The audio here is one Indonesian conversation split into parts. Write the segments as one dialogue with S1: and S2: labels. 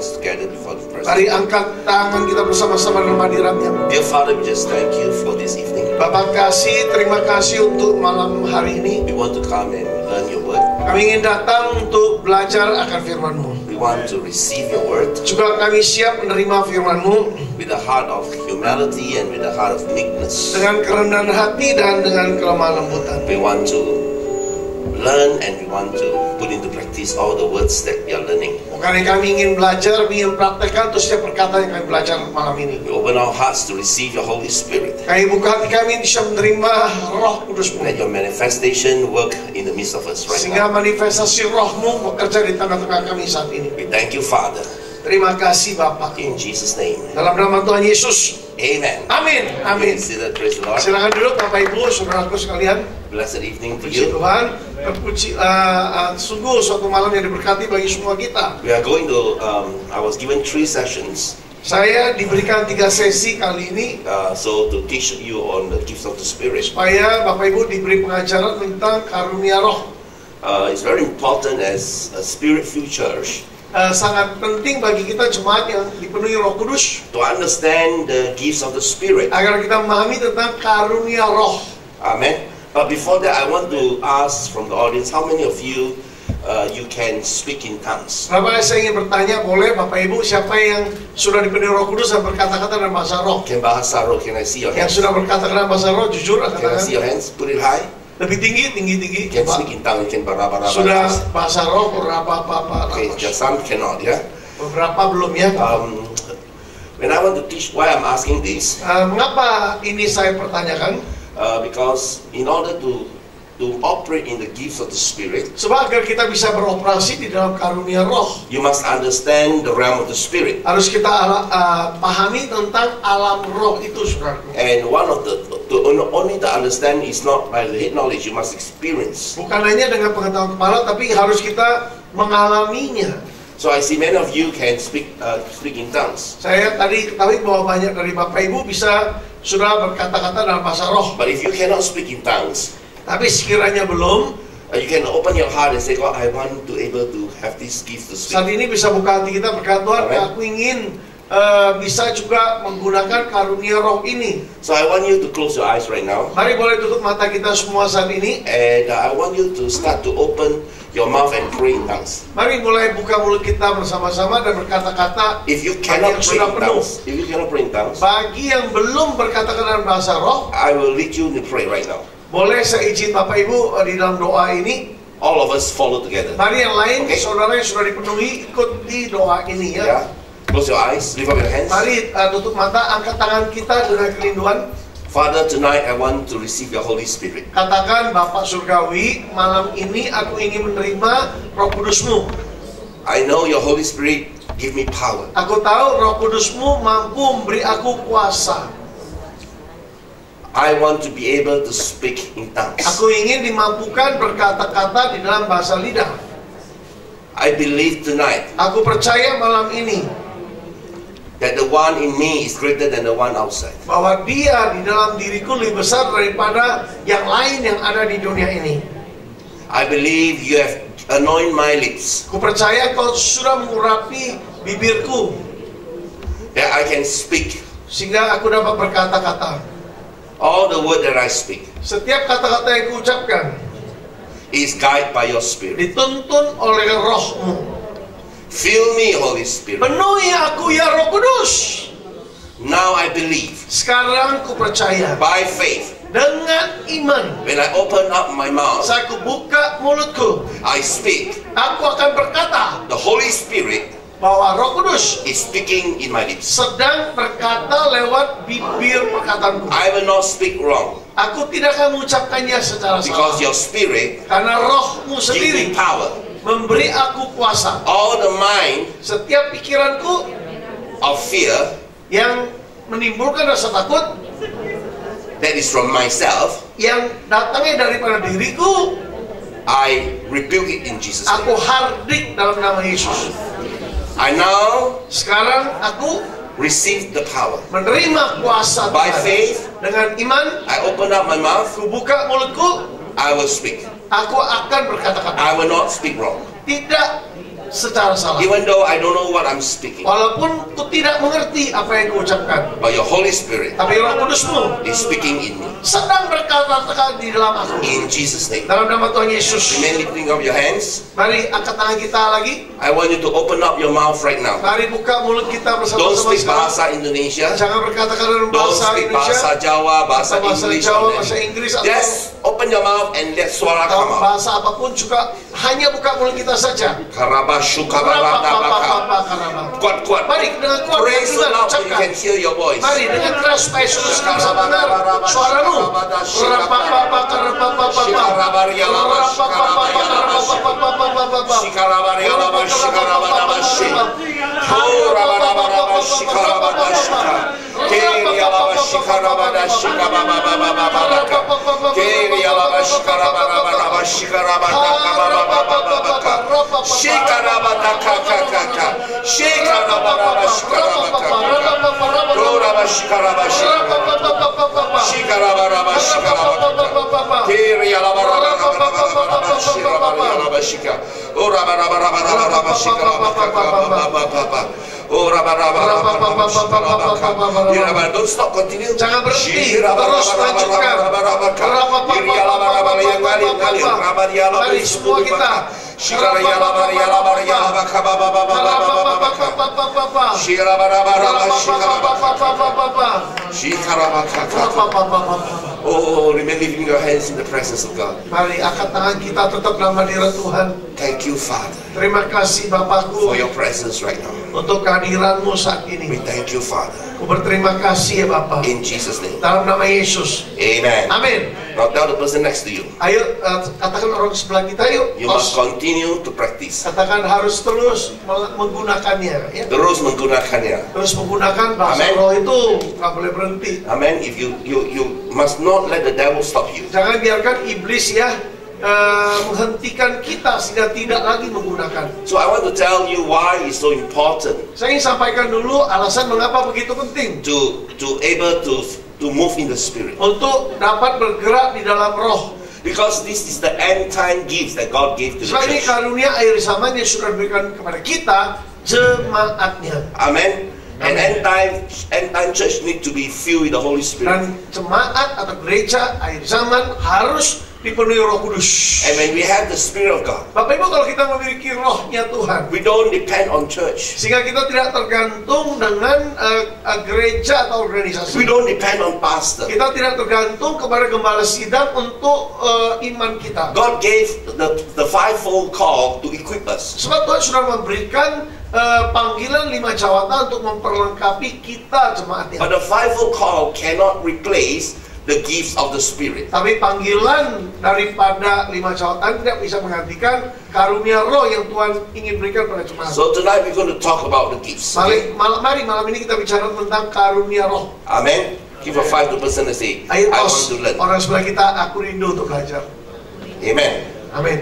S1: hands together before the
S2: Mari
S1: President.
S2: angkat tangan kita bersama-sama dalam hadiratnya.
S1: Dear Father, we just thank you for this evening.
S2: Bapak kasih, terima kasih untuk malam hari ini.
S1: We want to come and learn your word.
S2: Kami ingin datang untuk belajar akan firman-Mu.
S1: We want to receive your word
S2: Juga kami siap menerima firman-Mu
S1: with a heart of humility and with a heart of meekness.
S2: dengan kerendahan hati dan dengan kelemah lembutan.
S1: We want to learn and we want to put into practice all the words that we are learning.
S2: Karena kami ingin belajar, kami ingin praktekkan untuk setiap perkataan yang kami belajar malam ini.
S1: We open our hearts to receive your Holy Spirit.
S2: Kami buka hati kami bisa menerima Roh Kudus-Mu.
S1: Let your manifestation work in the midst of us right
S2: Sehingga
S1: now.
S2: manifestasi Roh-Mu bekerja di tengah-tengah kami saat ini.
S1: We thank you, Father,
S2: Terima kasih Bapak.
S1: in Jesus' name.
S2: Dalam nama Tuhan Yesus.
S1: Amen.
S2: Amin. Amin.
S1: Consider, praise the Lord.
S2: Silakan duduk Bapak Ibu, saudaraku sekalian.
S1: Blessed evening to
S2: Puji
S1: you.
S2: Tuhan. Sungguh suatu malam yang diberkati bagi semua kita.
S1: We are going to, I was given 3 sessions,
S2: Saya diberikan 3 sesi kali ini
S1: so to teach you on the gifts of the Spirit.
S2: supaya Bapak Ibu diberi pengajaran tentang karunia Roh.
S1: It's very important as a Spirit-filled church
S2: Sangat penting bagi kita jemaat yang dipenuhi Roh Kudus
S1: to understand the gifts of the Spirit.
S2: agar kita memahami tentang karunia Roh.
S1: Amen. But before that, I want to ask from the audience, how many of you you can speak in tongues?
S2: Bapak, saya ingin bertanya, boleh Bapak Ibu siapa yang sudah dipenuhi Roh Kudus dan berkata-kata dalam bahasa Roh?
S1: Can bahasa roh? Can I see your
S2: Yang
S1: hands?
S2: sudah berkata dalam bahasa Roh, jujur angkat
S1: Can I see
S2: tangan.
S1: your hands? Put it high.
S2: Lebih tinggi.
S1: Can
S2: Coba.
S1: speak in tongues. You can bara.
S2: Sudah bahasa Roh berapa?
S1: Okay, just some cannot. Yeah.
S2: Beberapa belum ya.
S1: When I want to teach, why I'm asking this?
S2: Mengapa ini saya pertanyakan?
S1: Because in order to operate in the gifts of the Spirit,
S2: Sebab agar kita bisa beroperasi di dalam karunia Roh,
S1: you must understand the realm of the Spirit.
S2: harus kita pahami tentang alam Roh itu, saudaraku.
S1: And one of the only to understand is not by the head knowledge. You must experience.
S2: Bukan hanya dengan pengetahuan kepala, tapi harus kita mengalaminya.
S1: So I see many of you can speak in tongues.
S2: Saya tadi ketahui bahwa banyak dari Bapak Ibu bisa sudah berkata-kata dalam bahasa Roh.
S1: But if you cannot speak in tongues,
S2: Tapi sekiranya belum,
S1: you can open your heart and say, God, I want to able to have this gift to
S2: saat
S1: speak.
S2: ini bisa buka hati kita berkata, Tuhan,
S1: Amen.
S2: aku ingin bisa juga menggunakan karunia Roh ini.
S1: So I want you to close your eyes right now.
S2: Mari boleh tutup mata kita semua saat ini.
S1: And I want you to start to open your mouth and pray in tongues.
S2: Mari mulai buka mulut kita bersama-sama dan berkata-kata.
S1: If you
S2: Bagi
S1: cannot
S2: yang
S1: pray
S2: sudah
S1: in
S2: penuh,
S1: tongues,
S2: bagi yang belum berkata-kata dalam bahasa Roh,
S1: I will lead you to pray right now.
S2: boleh saya izin Bapak Ibu di dalam doa ini.
S1: All of us follow together.
S2: Mari yang lain,
S1: Okay.
S2: saudara yang sudah dipenuhi, ikut di doa ini ya.
S1: Yeah. Close your eyes. Lift up your hands.
S2: Mari tutup mata, angkat tangan kita dengan kerinduan.
S1: Father, tonight I want to receive your Holy Spirit.
S2: Katakan, Bapak Surgawi, malam ini aku ingin menerima Roh Kudus-Mu.
S1: I know your Holy Spirit give me power.
S2: Aku tahu Roh Kudus-Mu mampu memberi aku kuasa.
S1: I want to be able to speak in tongues.
S2: Aku ingin dimampukan berkata-kata di dalam bahasa lidah.
S1: I believe tonight
S2: Aku percaya malam ini
S1: that the one in me is greater than the one outside.
S2: bahwa Dia di dalam diriku lebih besar daripada yang lain yang ada di dunia ini.
S1: I believe you have anointed my lips,
S2: Aku percaya Kau sudah mengurapi bibirku
S1: that I can speak
S2: sehingga aku dapat berkata-kata.
S1: all the word that I speak
S2: Setiap kata-kata yang kuucapkan
S1: is guided by your Spirit.
S2: dituntun oleh Roh-Mu.
S1: Fill me, Holy Spirit.
S2: Penuhi aku ya Roh Kudus.
S1: Now I believe
S2: Sekarang ku percaya
S1: by faith.
S2: dengan iman.
S1: When I open up my mouth,
S2: Saat ku buka mulutku,
S1: I speak.
S2: aku akan berkata
S1: The Holy Spirit
S2: bahwa Roh Kudus
S1: is speaking in my lips.
S2: sedang berkata lewat bibir perkataanku.
S1: I will not speak wrong
S2: Aku tidak akan mengucapkannya secara
S1: because
S2: salah.
S1: your Spirit
S2: Karena Roh-Mu
S1: give
S2: sendiri
S1: me power.
S2: memberi aku kuasa.
S1: All the mind
S2: Setiap pikiranku
S1: of fear
S2: yang menimbulkan rasa takut
S1: that is from myself,
S2: yang datangnya daripada diriku,
S1: I rebuke it in Jesus' name.
S2: aku hardik dalam nama Yesus.
S1: I now
S2: Sekarang aku
S1: receive the power.
S2: menerima kuasa
S1: By
S2: Tuhan.
S1: faith,
S2: Dengan iman,
S1: I open up my mouth,
S2: aku buka mulutku,
S1: I will speak.
S2: aku akan berkata-kata.
S1: I will not speak wrong.
S2: Tidak secara salah.
S1: Even though I don't know what I'm speaking.
S2: Walaupun ku tidak mengerti apa yang ku ucapkan.
S1: But your Holy Spirit
S2: Tapi Roh Kudusmu
S1: is speaking in me.
S2: sedang berkata-kata di dalam aku.
S1: In Jesus' name.
S2: Dalam nama Tuhan Yesus.
S1: Remain lifting up your hands.
S2: Mari angkat tangan kita lagi.
S1: I want you to open up your mouth right now.
S2: Mari buka mulut kita
S1: Don't
S2: bersama-sama
S1: speak
S2: sekarang.
S1: bahasa Indonesia.
S2: Jangan berkata-kata dalam
S1: Don't
S2: bahasa
S1: speak
S2: Indonesia.
S1: bahasa Jawa, bahasa
S2: Bahasa
S1: English.
S2: Jawa,
S1: or
S2: bahasa
S1: anything.
S2: Inggris atau
S1: Just open your mouth and let suara
S2: atau
S1: come out.
S2: bahasa apapun juga hanya buka mulut kita saja.
S1: Kuat-kuat.
S2: Mari dengan kuat
S1: Praise the
S2: dengan
S1: Lord so you
S2: ucapkan.
S1: can hear your voice.
S2: Mari dengan keras supaya saudara bisa mendengar suaramu.
S1: Don't stop, continue.
S2: Jangan berhenti, terus lanjutkan. Mari semua kita.
S1: Oh, remain lifting your hands in the presence of God.
S2: Mari angkat tangan kita tetap dalam hadirat Tuhan.
S1: Thank you, Father,
S2: Terima kasih Bapakku
S1: for your presence right now.
S2: untuk kehadiranmu saat
S1: We
S2: ini.
S1: thank you, Father,
S2: Aku berterima kasih ya Bapak.
S1: in Jesus' name.
S2: Dalam nama Yesus.
S1: Amen.
S2: Amin.
S1: Now tell the person next to you,
S2: Ayo katakan orang sebelah kita yuk.
S1: you must continue to practice.
S2: Katakan harus terus menggunakannya ya.
S1: Terus menggunakannya.
S2: Terus menggunakan bahasa
S1: Amen.
S2: roh itu nggak boleh berhenti.
S1: Amen. If you must not let the devil stop you.
S2: Jangan biarkan iblis ya menghentikan kita sehingga tidak lagi menggunakan.
S1: So I want to tell you why it's so important
S2: Saya ingin sampaikan dulu alasan mengapa begitu penting
S1: to able to move in the spirit.
S2: untuk dapat bergerak di dalam roh.
S1: Because this is the end time gift that God gave to the
S2: Sebab ini
S1: church.
S2: karunia akhir zaman yang sudah diberikan kepada kita jemaatnya.
S1: Amen. And end time church need to be filled with the Holy Spirit.
S2: Dan jemaat atau gereja akhir zaman harus dipenuhi Roh Kudus.
S1: And when we have the Spirit of God,
S2: Bapak Ibu, kalau kita memiliki rohnya Tuhan,
S1: we don't depend on church.
S2: sehingga kita tidak tergantung dengan gereja atau organisasi.
S1: We don't depend on pastor.
S2: Kita tidak tergantung kepada gembala sidang untuk iman kita.
S1: God gave the fivefold call to equip us.
S2: Sebab Tuhan sudah memberikan panggilan 5 jawatan untuk memperlengkapi kita jemaatnya.
S1: But the fivefold call cannot replace the gifts of the Spirit.
S2: Tapi panggilan daripada 5 jawatan tidak bisa menggantikan karunia roh yang Tuhan ingin berikan pada jemaat.
S1: So tonight we're going to talk about the gifts. Okay?
S2: Mari malam ini kita bicara tentang karunia roh.
S1: Amen. Give a 5 to person and say,
S2: Ayo
S1: I want
S2: tos
S1: to learn.
S2: orang sebelah kita, aku rindu untuk belajar.
S1: Amen.
S2: Amin.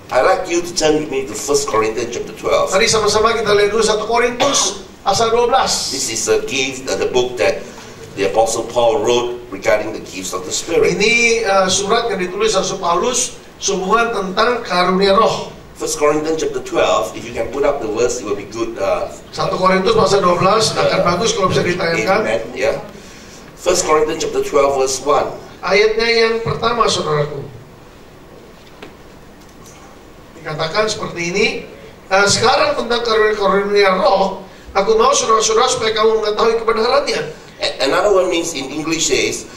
S1: I'd like you to turn with me to 1 Corinthians chapter 12.
S2: Mari sama-sama kita lihat dulu 1 Korintus pasal 12.
S1: This is a gift, the book that the Apostle Paul wrote regarding the gifts of the Spirit.
S2: Ini surat yang ditulis Rasul Paulus sehubungan tentang karunia roh.
S1: 1 Corinthians chapter 12, if you can put up the verse, it will be good.
S2: 1 Korintus pasal 12 akan bagus kalau bisa ditayangkan.
S1: Amen. Yeah. 1 Corinthians chapter 12, verse 1.
S2: Ayatnya yang pertama, saudaraku. Dikatakan seperti ini. Sekarang tentang karunia roh, aku mau saudara-saudara supaya kamu mengetahui kebenarannya.
S1: Another one means in English says,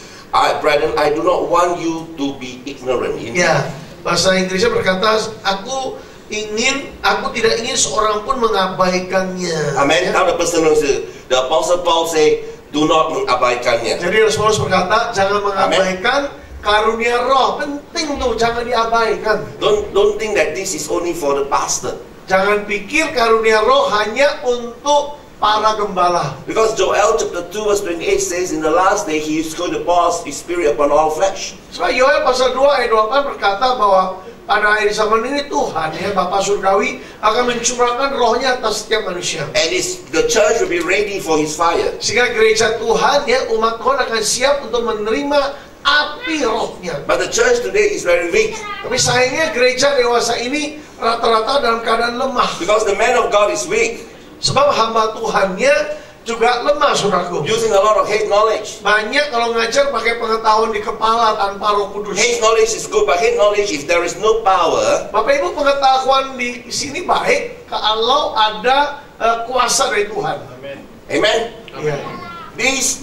S1: brethren, I do not want you to be ignorant.
S2: Ya, bahasa Inggrisnya berkata, aku tidak ingin seorang pun mengabaikannya.
S1: Amen.
S2: Ya.
S1: Now the person knows the Apostle Paul say, do not mengabaikannya.
S2: Jadi Rasul Paulus berkata, jangan mengabaikan karunia roh. Penting tuh, jangan diabaikan.
S1: Don't think that this is only for the pastor.
S2: Jangan pikir karunia roh hanya untuk para gembala.
S1: Because Joel chapter 2 verse 28 says, in the last day he is going to pour his spirit upon all flesh.
S2: Sebab Yoel pasal 2 ayat 28 berkata bahwa pada akhir zaman ini Tuhan ya Bapa Surgawi akan mencurahkan rohnya atas setiap manusia.
S1: And the church will be ready for his fire.
S2: Sehingga gereja Tuhan ya umat Tuhan akan siap untuk menerima api rohnya.
S1: But the church today is very weak
S2: Tapi sayangnya gereja dewasa ini rata-rata dalam keadaan lemah.
S1: because the man of God is weak,
S2: Sebab hamba Tuhannya juga lemah, saudaraku.
S1: using a lot of hate knowledge.
S2: Banyak kalau ngajar pakai pengetahuan di kepala tanpa Roh Kudus.
S1: Hate knowledge is good, but hate knowledge, if there is no power,
S2: Bapak Ibu, pengetahuan di sini baik kalau ada kuasa dari Tuhan.
S1: amen?
S2: Ya.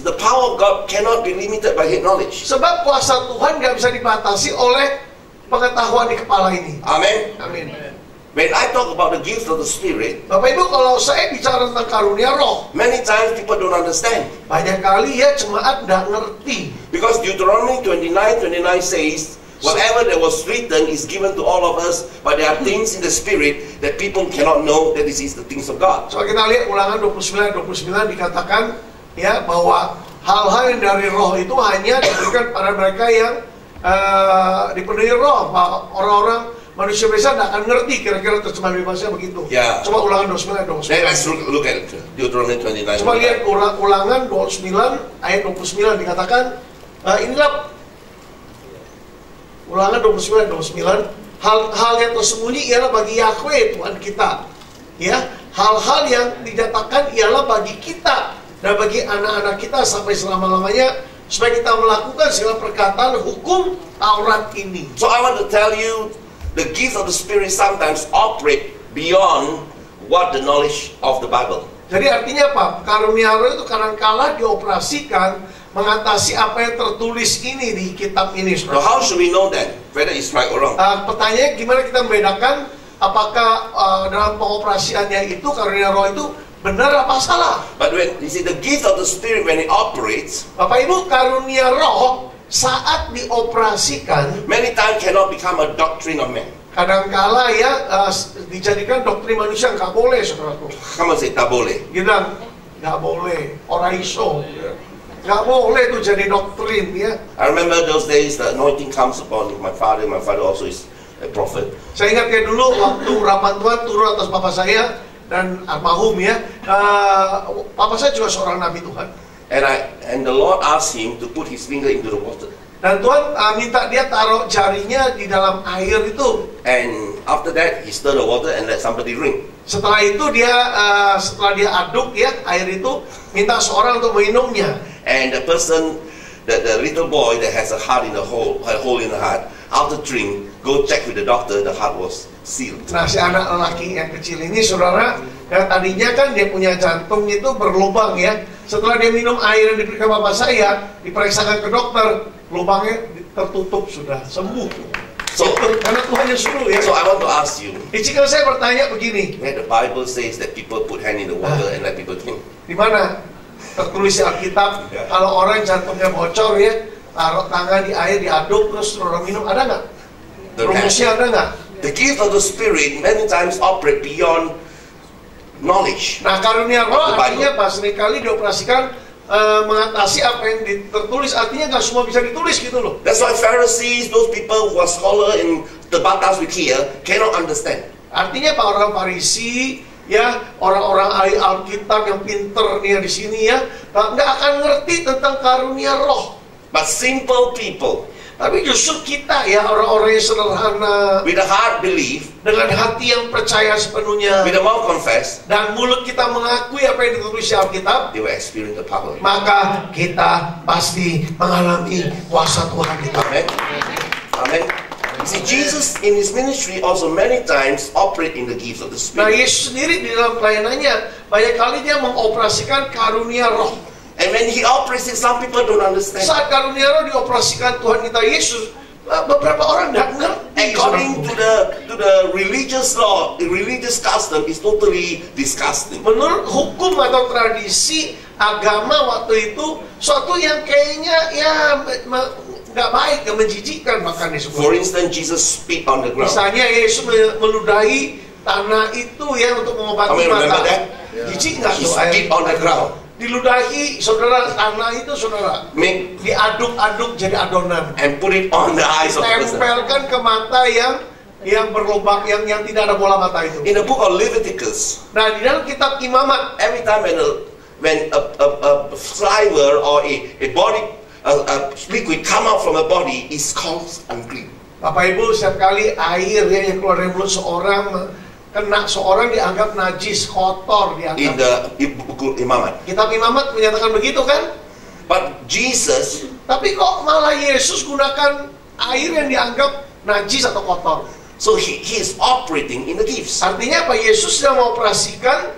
S1: The power of God cannot be limited by hate knowledge.
S2: Sebab kuasa Tuhan nggak bisa dibatasi oleh pengetahuan di kepala ini.
S1: Amen?
S2: Amin.
S1: When I talk about the gifts of the Spirit,
S2: Bapak Ibu, kalau saya bicara tentang karunia roh,
S1: many times people don't understand.
S2: banyak kali ya jemaat nggak ngerti.
S1: Because Deuteronomy 29:29 says, whatever that was written is given to all of us, but there are things in the Spirit that people cannot know that this is the things of God.
S2: Coba kita lihat Ulangan 29:29 dikatakan ya bahwa hal-hal yang dari roh itu hanya diberikan pada mereka yang dipenuhi roh. Orang-orang manusia biasa tidak akan ngerti kira-kira terjemahan bebasnya begitu.
S1: Ya.
S2: Coba Ulangan 29:29.
S1: Let's look at Deuteronomy 29.
S2: Coba lihat Ulangan 29 ayat 29 dikatakan inilah Ulangan 29:29, hal yang tersembunyi ialah bagi Yahweh Tuhan kita. Ya, hal-hal yang dinyatakan ialah bagi kita dan bagi anak-anak kita sampai selama-lamanya, supaya kita melakukan segala perkataan hukum Taurat ini.
S1: So I want to tell you, the gifts of the Spirit sometimes operate beyond what the knowledge of the Bible.
S2: Jadi artinya apa? Karunia roh itu kadang-kala dioperasikan mengatasi apa yang tertulis ini di kitab ini.
S1: So how should we know that? Whether it's right or wrong?
S2: Pertanyaannya gimana kita membedakan apakah dalam pengoperasiannya itu karunia roh itu benar apa salah?
S1: But when you see the gift of the Spirit, when it operates,
S2: Bapak Ibu, karunia roh saat dioperasikan
S1: many times cannot become a doctrine of man.
S2: kadangkala ya dijadikan doktrin manusia. Nggak boleh, saudaraku.
S1: Come on, say tabole.
S2: Kita nggak boleh, ora iso. Nggak boleh itu jadi doktrin ya.
S1: I remember those days the anointing comes upon my father. My father also is a prophet.
S2: Saya ingat ya dulu waktu harapan Tuhan turun atas papa saya dan almarhum ya. Papa saya juga seorang nabi Tuhan.
S1: And the Lord asked him to put his finger into the water.
S2: Dan Tuhan minta dia taruh jarinya di dalam air itu.
S1: And after that, he stirred the water and let somebody drink.
S2: Setelah itu setelah dia aduk ya air itu, minta seorang untuk minumnya.
S1: And the person, the little boy that has a hole in the heart, after drink, go check with the doctor, the heart was sealed.
S2: Nah, si anak lelaki yang kecil ini, saudara, yang tadinya kan dia punya jantung itu berlubang ya. Setelah dia minum air yang diberikan bapak saya, diperiksakan ke dokter, lubangnya tertutup, sudah sembuh.
S1: So,
S2: karena Tuhan yang suruh ya.
S1: So I want to ask you,
S2: Jika saya bertanya begini,
S1: where the Bible says that people put hand in the water and let people drink.
S2: di mana tertulis di Alkitab kalau orang jantungnya bocor ya, taruh tangan di air, diaduk terus orang minum, ada nggak? Rumusnya ada nggak?
S1: The gift of the Spirit many times operate beyond knowledge.
S2: Nah, karunia roh artinya pas seringkali dioperasikan mengatasi apa yang tertulis, artinya nggak semua bisa ditulis gitu loh.
S1: That's why Pharisees, those people who are scholar in the batas with here, cannot understand.
S2: Artinya para orang Farisi ya, orang-orang ahli Alkitab yang pinter nih di sini ya, nggak akan ngerti tentang karunia roh.
S1: But simple people,
S2: tapi justru kita ya, orang-orang yang sederhana,
S1: with a heart belief,
S2: dengan hati yang percaya sepenuhnya,
S1: with a mouth confess,
S2: dan mulut kita mengakui apa yang ditulis di Alkitab,
S1: they will experience the power.
S2: maka kita pasti mengalami kuasa Tuhan itu.
S1: Amen. Amen. You see, Jesus in his ministry also many times operate in the gifts of the
S2: Nah,
S1: Spirit.
S2: Yesus sendiri di dalam pelayanannya banyak kali dia mengoperasikan karunia roh.
S1: And when he operates it, some people don't understand.
S2: Saat karunia roh dioperasikan Tuhan kita Yesus, beberapa orang tidak ngerti.
S1: According to the religious law, the religious custom is totally disgusting.
S2: Menurut hukum atau tradisi agama waktu itu, suatu yang kayaknya ya nggak baik, yang menjijikkan bahkan disebut.
S1: For instance, Jesus spit on the ground.
S2: Misalnya Yesus meludahi tanah itu ya untuk mengobati
S1: Amen, remember
S2: mata.
S1: that?
S2: Jijik nggak
S1: He
S2: tuh
S1: spit on the ground.
S2: Diludahi, saudara, tanah itu saudara
S1: Make
S2: diaduk-aduk jadi adonan,
S1: and put it on the eyes of the person.
S2: tempelkan ke mata yang berlubang, yang tidak ada bola mata itu.
S1: In the book of Leviticus,
S2: Nah, di dalam kitab Imamat,
S1: every time when a slaver or a body liquid come out from the body is called unclean.
S2: Bapak Ibu, setiap kali air yang keluar dari mulut seorang kena seorang dianggap najis, kotor
S1: In
S2: dianggap.
S1: the buku Imamat.
S2: Kitab Imamat menyatakan begitu kan?
S1: But Jesus,
S2: Tapi kok malah Yesus gunakan air yang dianggap najis atau kotor?
S1: so he is operating in the gifts.
S2: Artinya apa? Yesus sedang mengoperasikan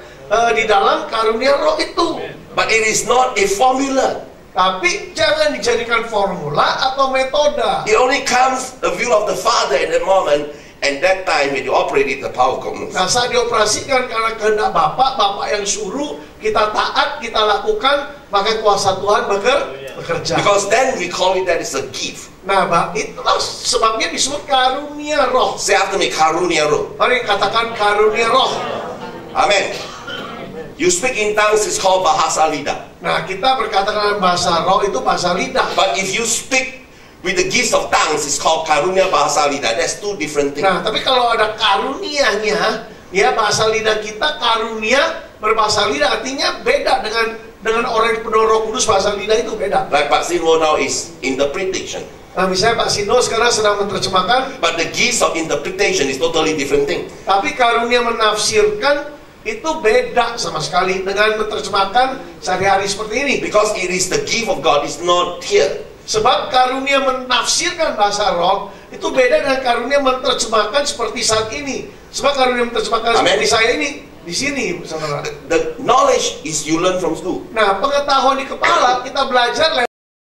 S2: di dalam karunia roh itu.
S1: But it is not a formula.
S2: Tapi jangan dijadikan formula atau metode.
S1: It only comes the will of the Father at that moment, and that time when you operate it, the power of God moves.
S2: Nah, saat dioperasikan karena kehendak Bapak yang suruh, kita taat, kita lakukan, maka kuasa Tuhan bekerja.
S1: Because then we call it that is a gift.
S2: Nah, itulah sebabnya disebut karunia roh.
S1: Say after me, karunia roh.
S2: Mari katakan karunia roh.
S1: Amen. You speak in tongues is called bahasa lidah.
S2: Nah, kita berkata dalam bahasa roh itu bahasa lidah.
S1: But if you speak with the gifts of tongues, it's called karunia bahasa lidah. That's two different things.
S2: Nah, tapi kalau ada karunianya, ya bahasa lidah kita karunia berbahasa lidah artinya beda dengan orang yang penuh Roh Kudus. Bahasa lidah itu beda.
S1: Like Pak Sinwo now is interpretation.
S2: Nah, misalnya Pak Sino sekarang sedang menerjemahkan,
S1: But the gifts of interpretation is totally different thing.
S2: tapi karunia menafsirkan itu beda sama sekali dengan menerjemahkan sehari-hari seperti ini.
S1: Because it is the gift of God, is not here.
S2: Sebab karunia menafsirkan bahasa roh itu beda dengan karunia menerjemahkan seperti saat ini. Sebab karunia menerjemahkan
S1: Amen.
S2: seperti saya ini di sini, saudara.
S1: The knowledge is you learn from school.
S2: Nah, pengetahuan di kepala kita belajar